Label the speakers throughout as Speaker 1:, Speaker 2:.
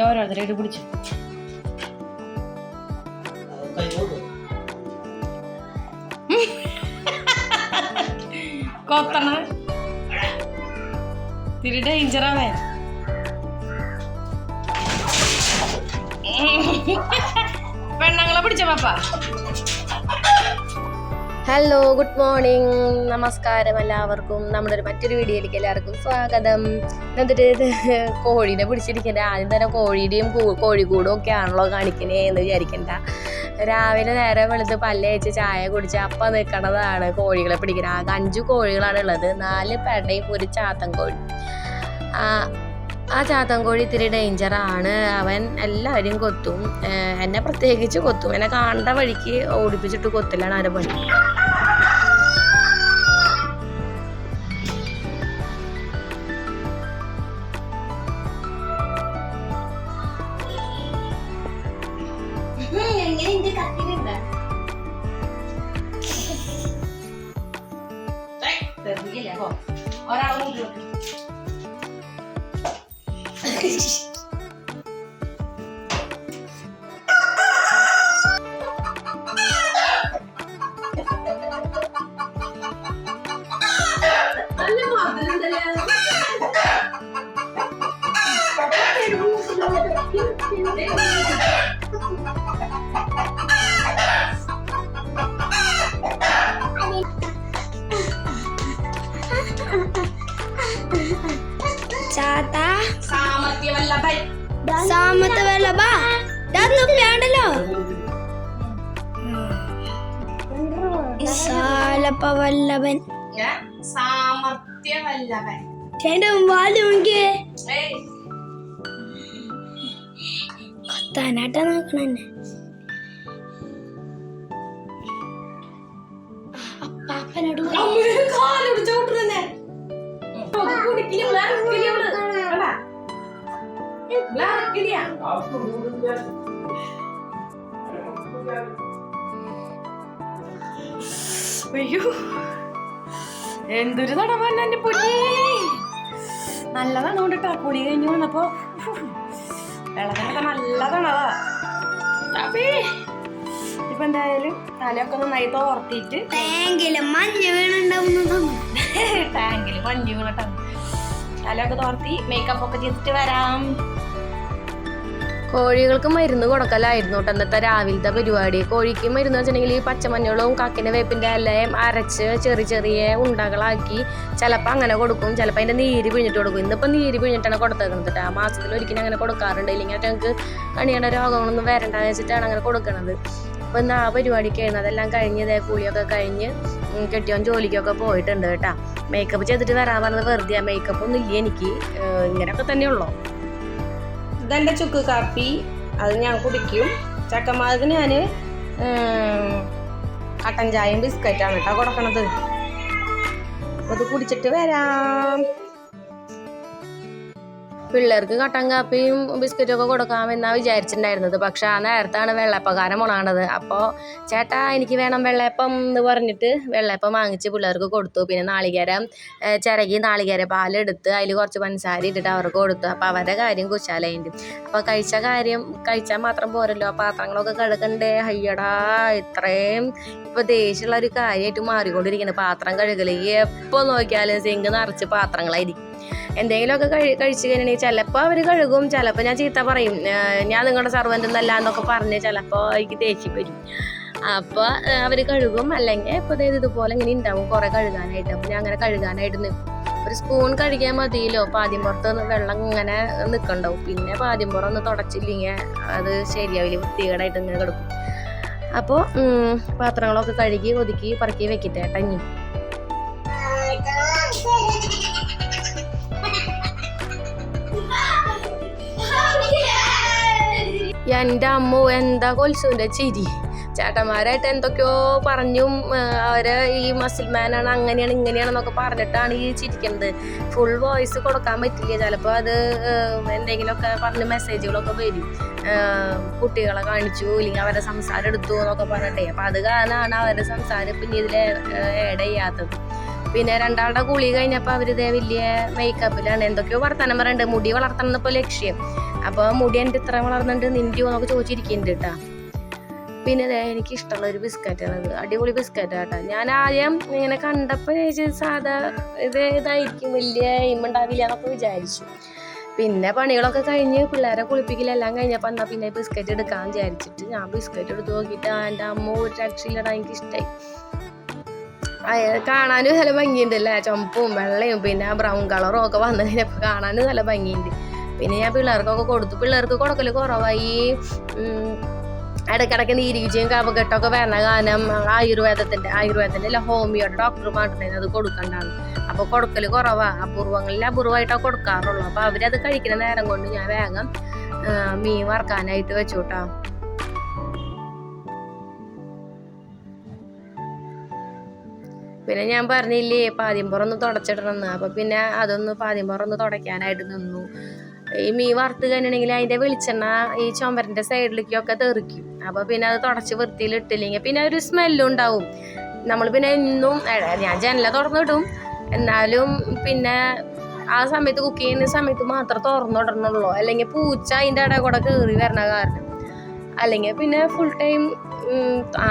Speaker 1: ഞാൻ ഓരോരുത്തരായിട്ട് പിടിച്ചു. കൊത്തണ തിരി ഡേഞ്ചറാവേ. പെണ്ണുങ്ങളെ പിടിച്ച പാപ്പ.
Speaker 2: ഹലോ, ഗുഡ് മോർണിംഗ്, നമസ്കാരം എല്ലാവർക്കും. നമ്മുടെ മറ്റൊരു വീഡിയോയിലേക്ക് എല്ലാവർക്കും സ്വാഗതം. എന്നിട്ട് കോഴീനെ പിടിച്ചിരിക്കണ്ട. ആദ്യം തന്നെ കോഴിയുടെയും കോഴിക്കൂടും ഒക്കെ ആണല്ലോ കാണിക്കണേ എന്ന് വിചാരിക്കണ്ട. രാവിലെ നേരെ വെളുത്ത് പല്ലേച്ച് ചായ കുടിച്ച് അപ്പം നിൽക്കണതാണ് കോഴികളെ പിടിക്കുന്നത്. ആകെ 5 കോഴികളാണ് ഉള്ളത്. 4 പെടയും ഒരു ചാത്തൻ കോഴി. ആ ചാത്തൻ കോഴി ഇത്തിരി ഡേഞ്ചറാണ്. അവൻ എല്ലാവരെയും കൊത്തും, എന്നെ പ്രത്യേകിച്ച് കൊത്തും. എന്നെ കാണേണ്ട വഴിക്ക് ഓടിപ്പിച്ചിട്ട് കൊത്തില്ലാണ് അവരെ പണി.
Speaker 3: Chata
Speaker 1: സാമർത്ഥ്യ Vallabhan.
Speaker 3: Samata Vallabha. That's no piano. Salapa Vallavan.
Speaker 1: സാമർത്ഥ്യ Vallabhan.
Speaker 3: Tendum Valunge.
Speaker 1: ഏയ്
Speaker 3: Tanata Nakran. Papa Nadu.
Speaker 1: കാലൊടിച്ചു കൂട്ടുന്നേ. കുടിക്കില്ല ബ്ലാക്കിലിയാണ്. കണ്ടാ? ബ്ലാക്കിലിയാ. അയ്യോ, എന്തൊരു തടവല്ല എന്റെ പൊന്നേ. നല്ലതാണ് കൊണ്ടിട്ടാ. കുളി കഴിഞ്ഞ് വന്നപ്പോ വെള്ളത്തിനൊക്കെ നല്ല തണവാ. ഇപ്പൊ എന്തായാലും തലയൊക്കെ നന്നായി തോർത്തിട്ട്
Speaker 3: ടാങ്കില് മഞ്ഞ് വീണുണ്ടാവുന്നതും
Speaker 1: ടാങ്കില് മഞ്ഞ് വീണട്ടാ. തലയൊക്കെ തോർത്തി മേക്കപ്പ് ഒക്കെ ചെയ്തിട്ട് വരാം.
Speaker 2: കോഴികൾക്ക് മരുന്ന് കൊടുക്കലായിരുന്നു കേട്ടോ ഇന്നത്തെ രാവിലത്തെ പരിപാടി. കോഴിക്ക് മരുന്ന് വെച്ചിട്ടുണ്ടെങ്കിൽ ഈ പച്ചമഞ്ഞളും കക്കിൻ്റെ വേപ്പിൻ്റെ ഇലയും അരച്ച് ചെറിയ ചെറിയ ഉണ്ടകളാക്കി ചിലപ്പോൾ അങ്ങനെ കൊടുക്കും, ചിലപ്പോൾ അതിൻ്റെ നീര് പിഴിഞ്ഞിട്ട് കൊടുക്കും. ഇന്നിപ്പോൾ നീര് പിഴിഞ്ഞിട്ടാണ് കൊടുത്തേക്കുന്നത് കേട്ടോ. മാസത്തിൽ ഒരിക്കലും അങ്ങനെ കൊടുക്കാറുണ്ട്. ഇല്ലെങ്കിൽ ഞങ്ങൾക്ക് കണിയുടെ രോഗങ്ങളൊന്നും വരണ്ടെന്ന് വെച്ചിട്ടാണ് അങ്ങനെ കൊടുക്കുന്നത്. അപ്പോൾ ഇന്ന് ആ പരിപാടിക്കായിരുന്നു. അതെല്ലാം കഴിഞ്ഞ് കുളിയൊക്കെ കഴിഞ്ഞ് കെട്ടിയോൻ ജോലിക്കൊക്കെ പോയിട്ടുണ്ട് കേട്ടോ. മേക്കപ്പ് ചെയ്തിട്ട് വരാൻ പറഞ്ഞത് വെറുതെ. മേക്കപ്പ് ഒന്നും ഇല്ല എനിക്ക്, ഇങ്ങനെയൊക്കെ തന്നെയുള്ളൂ. ഇതെൻ്റെ ചുക്ക് കാപ്പി, അത് ഞാൻ കുടിക്കും. ചക്കന്മാർക്ക് ഞാൻ കട്ടൻ ചായയും ബിസ്ക്കറ്റാണ് കേട്ടോ കൊടുക്കണത്. അത് കുടിച്ചിട്ട് വരാം. പിള്ളേർക്ക് കട്ടൻ കാപ്പിയും ബിസ്ക്കറ്റും ഒക്കെ കൊടുക്കാമെന്നാണ് വിചാരിച്ചിട്ടുണ്ടായിരുന്നത്. പക്ഷെ ആ നേരത്താണ് വെള്ളയപ്പക്കാരൻ മുളകണത്. അപ്പോൾ ചേട്ടാ എനിക്ക് വേണം വെള്ളയപ്പം എന്ന് പറഞ്ഞിട്ട് വെള്ളയപ്പം വാങ്ങിച്ച് പിള്ളേർക്ക് കൊടുത്തു. പിന്നെ നാളികേരം ചിരകി നാളികേര പാലെടുത്ത് അതിൽ കുറച്ച് പഞ്ചസാര ഇട്ടിട്ട് അവർക്ക് കൊടുത്തു. അപ്പോൾ അവരുടെ കാര്യം കുശാലയുണ്ട്. അപ്പോൾ കഴിച്ചാൽ മാത്രം പോരല്ലോ, പാത്രങ്ങളൊക്കെ കഴുകണ്ടേ. അയ്യടാ, ഇത്രയും ഇപ്പോൾ ദേഷ്യമുള്ള ഒരു കാര്യമായിട്ട് മാറിക്കൊണ്ടിരിക്കുന്നത് പാത്രം കഴുകൽ. എപ്പോൾ നോക്കിയാലും സിങ്ക് നിറച്ച് പാത്രങ്ങളായിരിക്കും. എന്തെങ്കിലുമൊക്കെ കഴിച്ചു കഴിഞ്ഞിട്ടുണ്ടെങ്കിൽ ചിലപ്പോൾ അവർ കഴുകും, ചിലപ്പോൾ ഞാൻ ചീത്ത പറയും, ഞാൻ നിങ്ങളുടെ സർവൻ്റ് എന്നല്ല എന്നൊക്കെ പറഞ്ഞ് ചിലപ്പോൾ എനിക്ക് ദേഷ്യം വരും. അപ്പോൾ അവർ കഴുകും. അല്ലെങ്കിൽ ഇപ്പോൾ ഇതുപോലെ ഇങ്ങനെ ഉണ്ടാവും കുറേ കഴുകാനായിട്ട്. അപ്പോൾ ഞാൻ അങ്ങനെ കഴുകാനായിട്ട് നിൽക്കും. ഒരു സ്പൂൺ കഴുകിയാൽ മതിയല്ലോ. പാദ്യം പുറത്ത് വെള്ളം ഇങ്ങനെ നിൽക്കണ്ടാവും. പിന്നെ പാദ്യം പുറം ഒന്ന് തുടച്ചില്ലെങ്കിൽ അത് ശരിയാവില്ല, വൃത്തികേടായിട്ട് ഇങ്ങനെ കിടക്കും. അപ്പോൾ പാത്രങ്ങളൊക്കെ കഴുകി ഒതുക്കി പറക്കി വെക്കട്ടെ ടഞ്ഞി. എൻ്റെ അമ്മ എന്താ കൊൽസുവിൻ്റെ ചിരി. ചേട്ടന്മാരായിട്ട് എന്തൊക്കെയോ പറഞ്ഞും അവര് ഈ മസിൽമാനാണ് അങ്ങനെയാണ് ഇങ്ങനെയാണെന്നൊക്കെ പറഞ്ഞിട്ടാണ് ഈ ചിരിക്കുന്നത്. ഫുൾ വോയിസ് കൊടുക്കാൻ പറ്റില്ല. ചിലപ്പോൾ അത് എന്തെങ്കിലുമൊക്കെ പറഞ്ഞ് മെസ്സേജുകളൊക്കെ വരും, കുട്ടികളെ കാണിച്ചു ഇല്ലെങ്കിൽ അവരുടെ സംസാരം എടുത്തു എന്നൊക്കെ പറഞ്ഞിട്ടേ. അപ്പം അത് കാരണമാണ് അവരുടെ സംസാരം പിന്നെ ഇതിൽ ആഡ് ചെയ്യാത്തത്. പിന്നെ രണ്ടാളുടെ കുളി കഴിഞ്ഞപ്പോൾ അവരിതേ വലിയ മേക്കപ്പിലാണ്. എന്തൊക്കെയോ വർത്തമാനം പറയുന്നുണ്ട്. മുടി വളർത്തണം എന്നിപ്പോൾ ലക്ഷ്യം. അപ്പോൾ മുടി എൻ്റെ ഇത്ര വളർന്നിട്ട് നിൻ്റെയോ എന്നൊക്കെ ചോദിച്ചിരിക്കുന്നുണ്ട് കേട്ടോ. പിന്നെ എനിക്ക് ഇഷ്ടമുള്ള ഒരു ബിസ്ക്കറ്റാണത്, അടിപൊളി ബിസ്ക്കറ്റാട്ടോ. ഞാൻ ആദ്യം ഇങ്ങനെ കണ്ടപ്പോൾ സാധാ ഇതായിരിക്കും, വലിയ എയിമുണ്ടാവില്ല എന്നൊക്കെ വിചാരിച്ചു. പിന്നെ പണികളൊക്കെ കഴിഞ്ഞ് പിള്ളേരെ കുളിപ്പിക്കലെല്ലാം കഴിഞ്ഞപ്പോൾ എന്നാൽ പിന്നെ ബിസ്ക്കറ്റ് എടുക്കാൻ വിചാരിച്ചിട്ട് ഞാൻ ബിസ്ക്കറ്റ് എടുത്ത് നോക്കിയിട്ട് എൻ്റെ അമ്മ ഒരു രക്ഷയില്ലടാ, എനിക്ക് ഇഷ്ടമായി. കാണാനും നല്ല ഭംഗിയുണ്ടല്ലേ, ചുമപ്പും വെള്ളയും പിന്നെ ബ്രൗൺ കളറും ഒക്കെ വന്നു കഴിഞ്ഞപ്പോൾ കാണാനും നല്ല ഭംഗിയുണ്ട്. പിന്നെ ഞാൻ പിള്ളേർക്കൊക്കെ കൊടുത്തു. പിള്ളേർക്ക് കൊടുക്കൽ കുറവായി, ഇടയ്ക്കിടയ്ക്ക് നീരിച്ചയും കപകെട്ടൊക്കെ വരണ കാരണം ആയുർവേദത്തിൻ്റെ അല്ല ഹോമിയോയുടെ ഡോക്ടർ പറഞ്ഞിട്ടുണ്ടായിരുന്നു അത് കൊടുക്കണ്ടാണ്. അപ്പോൾ കൊടുക്കൽ കുറവാണ്, അപൂർവമായിട്ടൊക്കെ കൊടുക്കാറുള്ളൂ. അപ്പോൾ അവരത് കഴിക്കുന്ന നേരം കൊണ്ട് ഞാൻ വേഗം മീൻ വറക്കാനായിട്ട് വെച്ചു കേട്ടോ. പിന്നെ ഞാൻ പറഞ്ഞില്ലേ പാദ്യംപുറം തുടച്ചിടണമെന്ന്, അപ്പോൾ പിന്നെ അതൊന്ന് പാദ്യംപുറം തുടയ്ക്കാനായിട്ട് നിന്നു. ഈ മീൻ വറുത്ത് കഴിഞ്ഞിട്ടുണ്ടെങ്കിൽ അതിൻ്റെ വെളിച്ചെണ്ണ ഈ ചുമരിൻ്റെ സൈഡിലേക്കൊക്കെ തെറിക്കും. അപ്പോൾ പിന്നെ അത് തുടച്ച് വൃത്തിയിലിട്ടില്ലെങ്കിൽ പിന്നെ ഒരു സ്മെല്ലും ഉണ്ടാവും. നമ്മൾ പിന്നെ എന്നും ഞാൻ ജനല തുറന്നിടും, എന്നാലും പിന്നെ ആ സമയത്ത് കുക്ക് ചെയ്യുന്ന സമയത്ത് മാത്രം തുറന്നിടണുള്ളൂ, അല്ലെങ്കിൽ പൂച്ച അതിൻ്റെ ഇടയിൽ കൂടെ കയറി വരണ കാരണം. അല്ലെങ്കിൽ പിന്നെ ഫുൾ ടൈം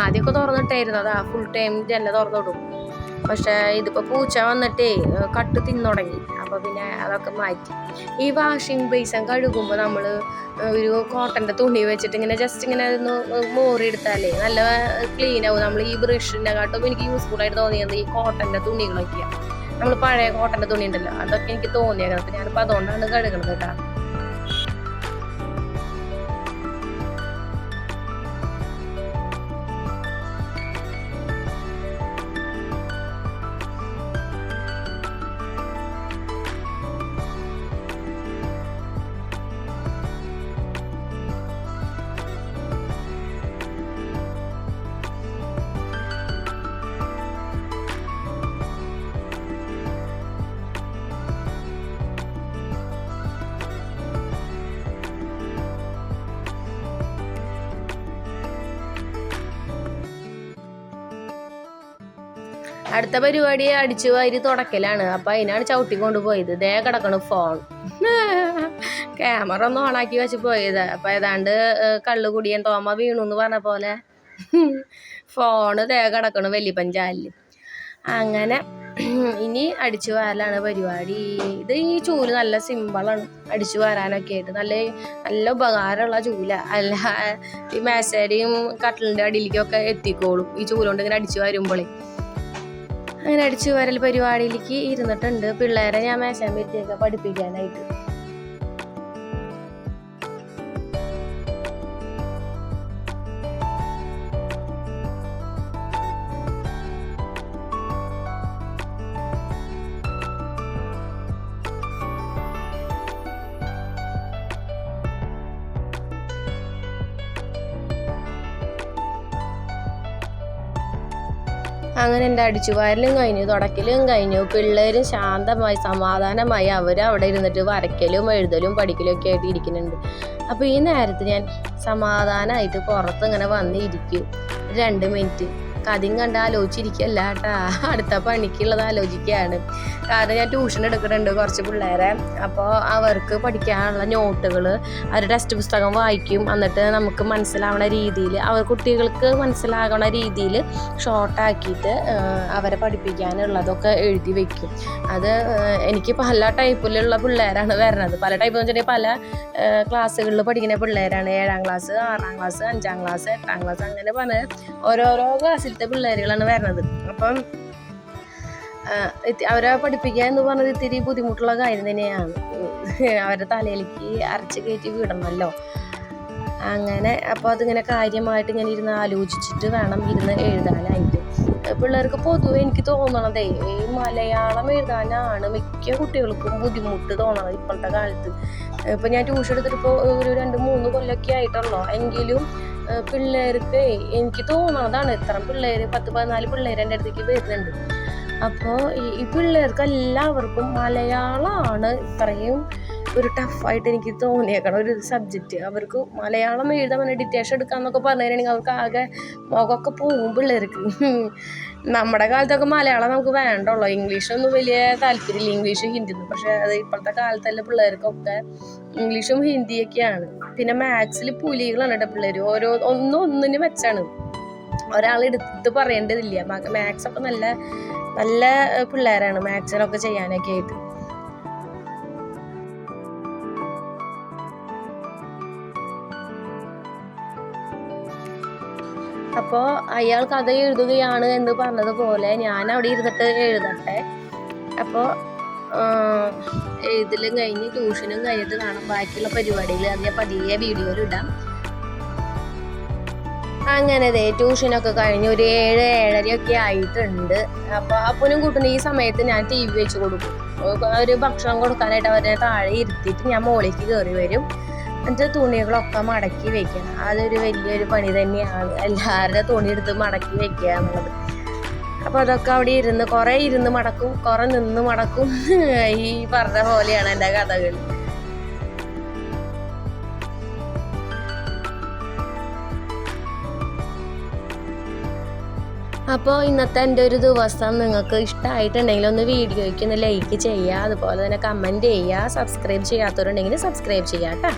Speaker 2: ആദ്യമൊക്കെ തുറന്നിട്ടായിരുന്നതാ, ഫുൾ ടൈം ജനല തുറന്നിടും. പക്ഷേ ഇതിപ്പോൾ പൂച്ച വന്നിട്ടേ കട്ട് തിന്നുടങ്ങി. അപ്പോൾ പിന്നെ അതൊക്കെ മാറ്റി. ഈ വാഷിംഗ് ബേസിൻ കഴുകുമ്പോൾ നമ്മൾ ഒരു കോട്ടൻ്റെ തുണി വെച്ചിട്ട് ഇങ്ങനെ ജസ്റ്റ് ഇങ്ങനെ ഒന്ന് മോറിയെടുത്താലേ നല്ല ക്ലീൻ ആവും. നമ്മൾ ഈ ബ്രഷിൻ്റെ കാട്ടും എനിക്ക് യൂസ്ഫുള്ളായിട്ട് തോന്നിയത് ഈ കോട്ടൻ്റെ തുണികളൊക്കെയാണ്. നമ്മൾ പഴയ കോട്ടൻ്റെ തുണി ഉണ്ടല്ലോ, അതൊക്കെ എനിക്ക് തോന്നിയത്. അപ്പോൾ ഞാനിപ്പോൾ അതുകൊണ്ടാണ് കഴുകുന്നത് കേട്ടോ. അടുത്ത പരിപാടി അടിച്ചു വാരി തുടക്കലാണ്. അപ്പം അതിനാണ് ചവിട്ടി കൊണ്ടുപോയത്. ദേ കിടക്കണ ഫോൺ, ക്യാമറ ഒന്ന് ഓണാക്കി വെച്ച് പോയത്. അപ്പം ഏതാണ്ട് കള്ളു കുടിയൻ തോമ വീണു എന്ന് പറഞ്ഞ പോലെ ഫോണ് ദേ കിടക്കണു വലിയ പഞ്ചാലിൽ. അങ്ങനെ ഇനി അടിച്ചു വാരലാണ് പരിപാടി. ഇത് ഈ ചൂല് നല്ല സിമ്പിളാണ് അടിച്ചു വാരാനൊക്കെ ആയിട്ട്, നല്ല ഉപകാരമുള്ള ചൂല. അല്ല ഈ മേശയുടെയും കട്ടിലിൻ്റെ അടിയിലേക്കൊക്കെ എത്തിക്കോളും ഈ ചൂലുകൊണ്ട് ഇങ്ങനെ അടിച്ചു വരുമ്പോഴേ. അങ്ങനെ അടിച്ചു വരൽ പരിപാടിയിലേക്ക് ഇരുന്നിട്ടുണ്ട്. പിള്ളേരെ ഞാൻ മേശാൻ പറ്റിയൊക്കെ പഠിപ്പിക്കാനായിട്ട്. അങ്ങനെ എൻ്റെ അടിച്ചുവാരലും കഴിഞ്ഞു, തുടക്കലും കഴിഞ്ഞു. പിള്ളേരും ശാന്തമായി സമാധാനമായി അവിടെ ഇരുന്നിട്ട് വരയ്ക്കലും എഴുതലും പഠിക്കലും ഒക്കെ ആയിട്ട് ഇരിക്കുന്നുണ്ട്. അപ്പോൾ ഈ നേരത്ത് ഞാൻ സമാധാനമായിട്ട് പുറത്ത് ഇങ്ങനെ വന്നിരിക്കും 2 മിനിറ്റ്. കഥയും കണ്ട് ആലോചിച്ചിരിക്കുകയല്ല കേട്ടാ, അടുത്ത പണിക്കുള്ളത് ആലോചിക്കുകയാണ്. കാരണം ഞാൻ ട്യൂഷൻ എടുക്കുന്നുണ്ട് കുറച്ച് പിള്ളേരെ. അപ്പോൾ അവർക്ക് പഠിക്കാനുള്ള നോട്ടുകൾ അവർ ടെക്സ്റ്റ് പുസ്തകം വായിക്കും. എന്നിട്ട് നമുക്ക് മനസ്സിലാവണ രീതിയിൽ, കുട്ടികൾക്ക് മനസ്സിലാകണ രീതിയിൽ ഷോർട്ടാക്കിയിട്ട് അവരെ പഠിപ്പിക്കാനുള്ളതൊക്കെ എഴുതി വയ്ക്കും. അത് എനിക്ക് പല ടൈപ്പിലുള്ള പിള്ളേരാണ് വരണത്. പല ടൈപ്പ് എന്ന് വെച്ചിട്ടുണ്ടെങ്കിൽ പല ക്ലാസ്സുകളിൽ പഠിക്കുന്ന പിള്ളേരാണ്. 7ാം ക്ലാസ്, 6ാം ക്ലാസ്, 5ാം ക്ലാസ്, 8ാം ക്ലാസ്, അങ്ങനെ പറഞ്ഞ് ഓരോരോ ക്ലാസ്സിലത്തെ പിള്ളേരുകളാണ് വരണത്. അപ്പം അവരെ പഠിപ്പിക്കുക എന്ന് പറഞ്ഞത് ഇത്തിരി ബുദ്ധിമുട്ടുള്ള കാര്യം തന്നെയാണ്. അവരുടെ തലയിലേക്ക് അരച്ച് കയറ്റി വിടണമല്ലോ. അങ്ങനെ അപ്പോൾ അതിങ്ങനെ കാര്യമായിട്ട് ഞാൻ ഇരുന്ന് ആലോചിച്ചിട്ട് വേണം ഇരുന്ന് എഴുതാനായിട്ട്. പിള്ളേർക്ക് പൊതുവെ എനിക്ക് തോന്നണതേ ഈ മലയാളം എഴുതാനാണ് മിക്ക കുട്ടികൾക്കും ബുദ്ധിമുട്ട് തോന്നണത് ഇപ്പോഴത്തെ കാലത്ത്. ഇപ്പം ഞാൻ ട്യൂഷൻ എടുത്തിട്ടിപ്പോൾ ഒരു 2-3 കൊല്ലമൊക്കെ ആയിട്ടുള്ളൂ. എങ്കിലും പിള്ളേർക്ക് എനിക്ക് തോന്നണതാണ് ഇത്തരം പിള്ളേർ 10-14 പിള്ളേർ എൻ്റെ അടുത്തേക്ക് വരുന്നുണ്ട്. അപ്പോൾ ഈ പിള്ളേർക്ക് എല്ലാവർക്കും മലയാളമാണ് ഇത്രയും ഒരു ടഫായിട്ട് എനിക്ക് തോന്നിയേക്കണം ഒരു സബ്ജക്റ്റ്. അവർക്ക് മലയാളം എഴുതാൻ പറഞ്ഞാൽ ഡിറ്റേഷൻ എടുക്കാമെന്നൊക്കെ പറഞ്ഞു തരികയാണെങ്കിൽ അവർക്ക് ആകെ മുഖമൊക്കെ പോകും പിള്ളേർക്ക്. നമ്മുടെ കാലത്തൊക്കെ മലയാളം നമുക്ക് വേണ്ടുള്ളൂ, ഇംഗ്ലീഷൊന്നും വലിയ താല്പര്യമില്ല, ഇംഗ്ലീഷും ഹിന്ദിയൊന്നും. പക്ഷേ അത് ഇപ്പോഴത്തെ കാലത്തല്ല പിള്ളേർക്കൊക്കെ ഇംഗ്ലീഷും ഹിന്ദിയൊക്കെയാണ്. പിന്നെ മാത്സിൽ പുലികളാണ് കേട്ടോ പിള്ളേർ, ഒന്നിന് വെച്ചാണ്, ഒരാളെടുത്ത് പറയേണ്ടതില്ല. മാത്സൊക്കെ നല്ല നല്ല പിള്ളേരാണ് മാത്സിനൊക്കെ ചെയ്യാനൊക്കെ ആയിട്ട്. അപ്പോൾ അയാൾ കഥ എഴുതുകയാണ് എന്ന് പറഞ്ഞതുപോലെ ഞാൻ അവിടെ ഇരുന്നിട്ട് എഴുതട്ടെ. അപ്പോൾ എഴുതലും കഴിഞ്ഞ് ട്യൂഷനും കഴിഞ്ഞിട്ട് കാണാം ബാക്കിയുള്ള പരിപാടികൾ. അത് ഞാൻ പതിയെ വീഡിയോയിലിടാം. അങ്ങനെ ട്യൂഷനൊക്കെ കഴിഞ്ഞ് ഒരു 7-7:30 ആയിട്ടുണ്ട്. അപ്പോൾ അപ്പനും കൂട്ടുന്ന ഈ സമയത്ത് ഞാൻ TV വെച്ച് കൊടുക്കും. ഒരു ഭക്ഷണം കൊടുക്കാനായിട്ട് അവരെ താഴെ ഇരുത്തിയിട്ട് ഞാൻ മുകളിലേക്ക് കയറി വരും. എന്നിട്ട് തുണികളൊക്കെ മടക്കി വെക്കണം. അതൊരു വലിയൊരു പണി തന്നെയാണ്, എല്ലാവരുടെ തുണി എടുത്ത് മടക്കി വെക്കുക എന്നുള്ളത്. അപ്പോൾ അതൊക്കെ അവിടെ കുറേ ഇരുന്ന് മടക്കും, കുറേ നിന്ന് മടക്കും. ഈ പറഞ്ഞ പോലെയാണ് എൻ്റെ കഥകൾ. അപ്പോൾ ഇന്നത്തെ എൻ്റെ ഒരു ദിവസം നിങ്ങൾക്ക് ഇഷ്ടമായിട്ടുണ്ടെങ്കിൽ ഒന്ന് വീഡിയോയ്ക്ക് ഒന്ന് ലൈക്ക് ചെയ്യുക, അതുപോലെ തന്നെ കമൻറ്റ് ചെയ്യുക, സബ്സ്ക്രൈബ് ചെയ്യാത്തവരുണ്ടെങ്കിൽ സബ്സ്ക്രൈബ് ചെയ്യുക കേട്ടോ.